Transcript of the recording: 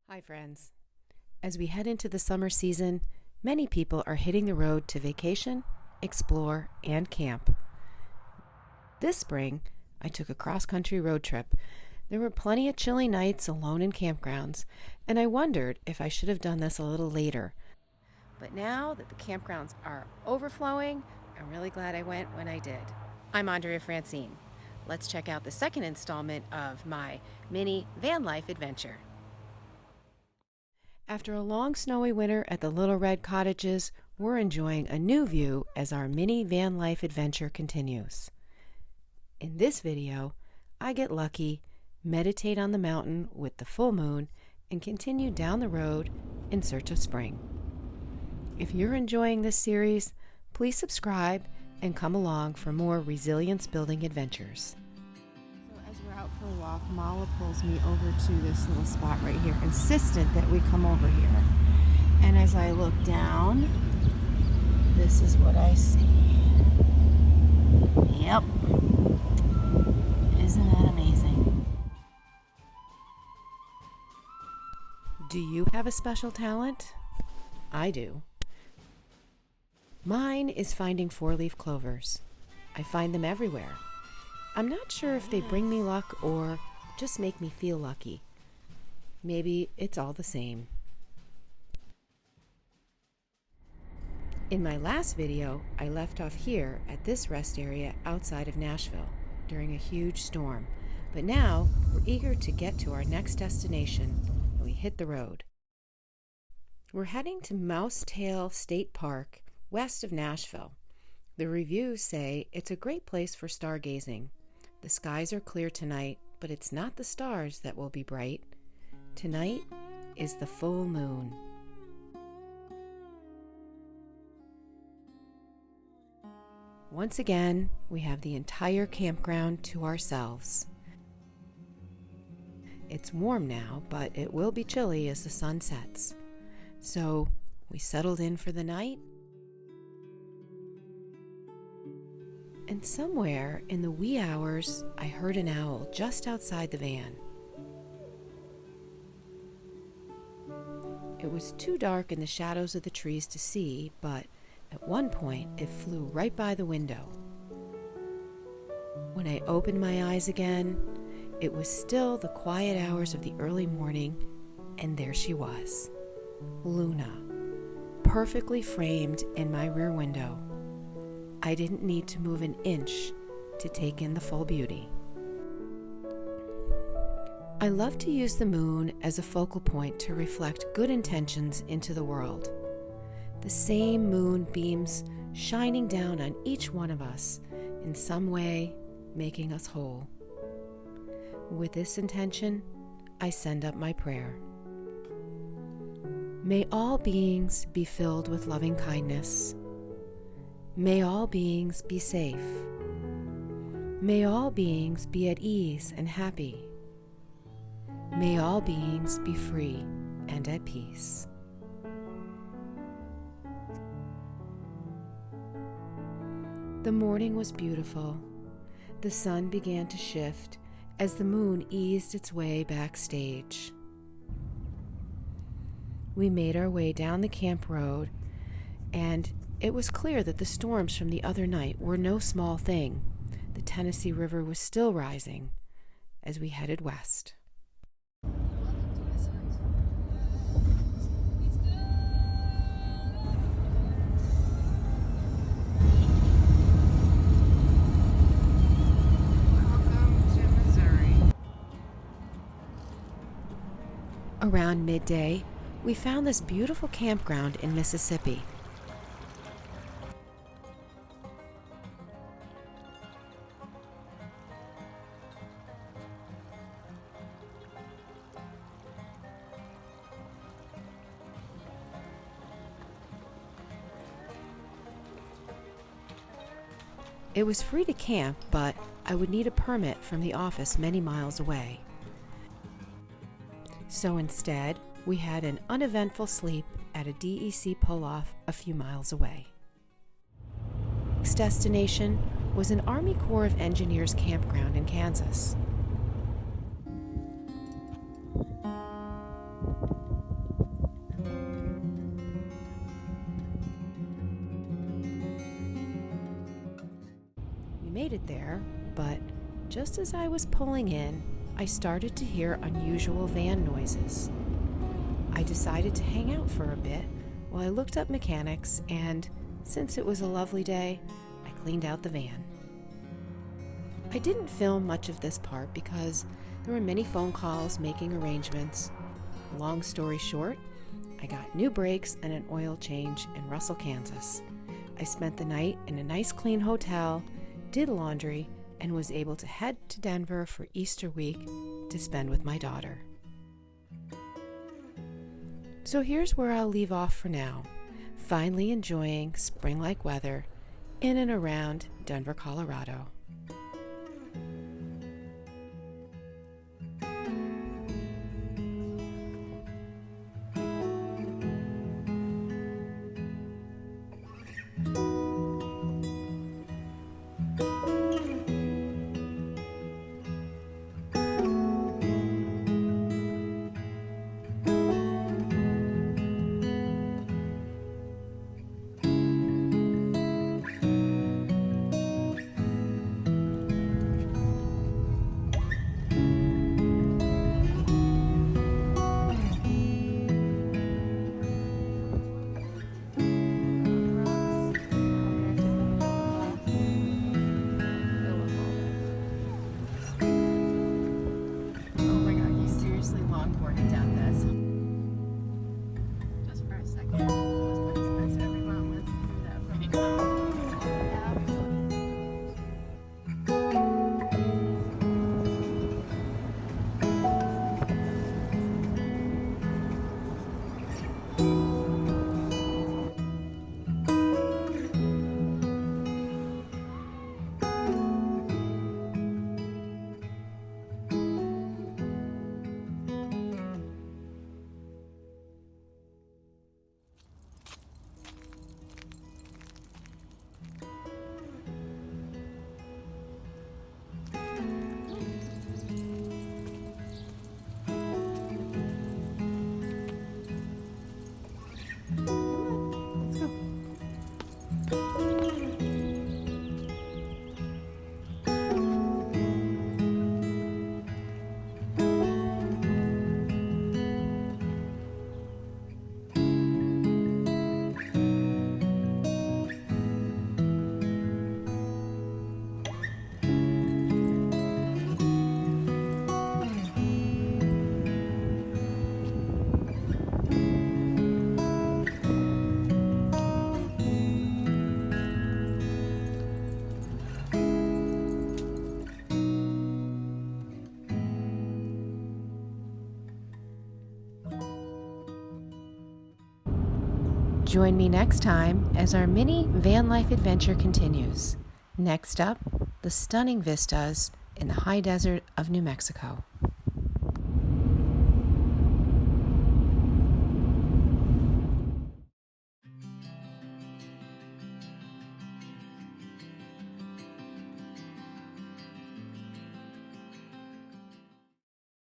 Hi friends. As we head into the summer season, many people are hitting the road to vacation, explore, and camp. This spring, I took a cross-country road trip. There were plenty of chilly nights alone in campgrounds, and I wondered if I should have done this a little later. But now that the campgrounds are overflowing, I'm really glad I went when I did. I'm Andrea Francine. Let's check out the second installment of my mini van life adventure. After a long snowy winter at the Little Red Cottages, we're enjoying a new view as our mini van life adventure continues. In this video, I get lucky, meditate on the mountain with the full moon, and continue down the road in search of spring. If you're enjoying this series, please subscribe and come along for more resilience-building adventures. As we're out for a walk, Mala pulls me over to this little spot right here, insistent that we come over here. And as I look down, this is what I see. Yep. Isn't that amazing? Do you have a special talent? I do. Mine is finding four-leaf clovers. I find them everywhere. I'm not sure if they bring me luck or just make me feel lucky. Maybe it's all the same. In my last video, I left off here at this rest area outside of Nashville during a huge storm. But now we're eager to get to our next destination, and we hit the road. We're heading to Mousetail State Park, west of Nashville. The reviews say it's a great place for stargazing. The skies are clear tonight, but it's not the stars that will be bright. Tonight is the full moon. Once again, we have the entire campground to ourselves. It's warm now, but it will be chilly as the sun sets. So we settled in for the night. And somewhere in the wee hours, I heard an owl just outside the van. It was too dark in the shadows of the trees to see, but at one point it flew right by the window. When I opened my eyes again, it was still the quiet hours of the early morning, and there she was, Luna, perfectly framed in my rear window. I didn't need to move an inch to take in the full beauty. I love to use the moon as a focal point to reflect good intentions into the world. The same moonbeams shining down on each one of us, in some way making us whole. With this intention, I send up my prayer. May all beings be filled with loving kindness. May all beings be safe. May all beings be at ease and happy. May all beings be free and at peace. The morning was beautiful. The sun began to shift as the moon eased its way backstage. We made our way down the camp road, and it was clear that the storms from the other night were no small thing. The Tennessee River was still rising as we headed west. Around midday, we found this beautiful campground in Mississippi. It was free to camp, but I would need a permit from the office many miles away. So instead, we had an uneventful sleep at a DEC pull-off a few miles away. Next destination was an Army Corps of Engineers campground in Kansas. made it there, but just as I was pulling in, I started to hear unusual van noises. I decided to hang out for a bit while I looked up mechanics, and since it was a lovely day, I cleaned out the van. I didn't film much of this part because there were many phone calls making arrangements. Long story short, I got new brakes and an oil change in Russell, Kansas. I spent the night in a nice clean hotel, did laundry, and was able to head to Denver for Easter week to spend with my daughter. So here's where I'll leave off for now, finally enjoying spring-like weather in and around Denver, Colorado. Join me next time as our mini van life adventure continues. Next up, the stunning vistas in the high desert of New Mexico.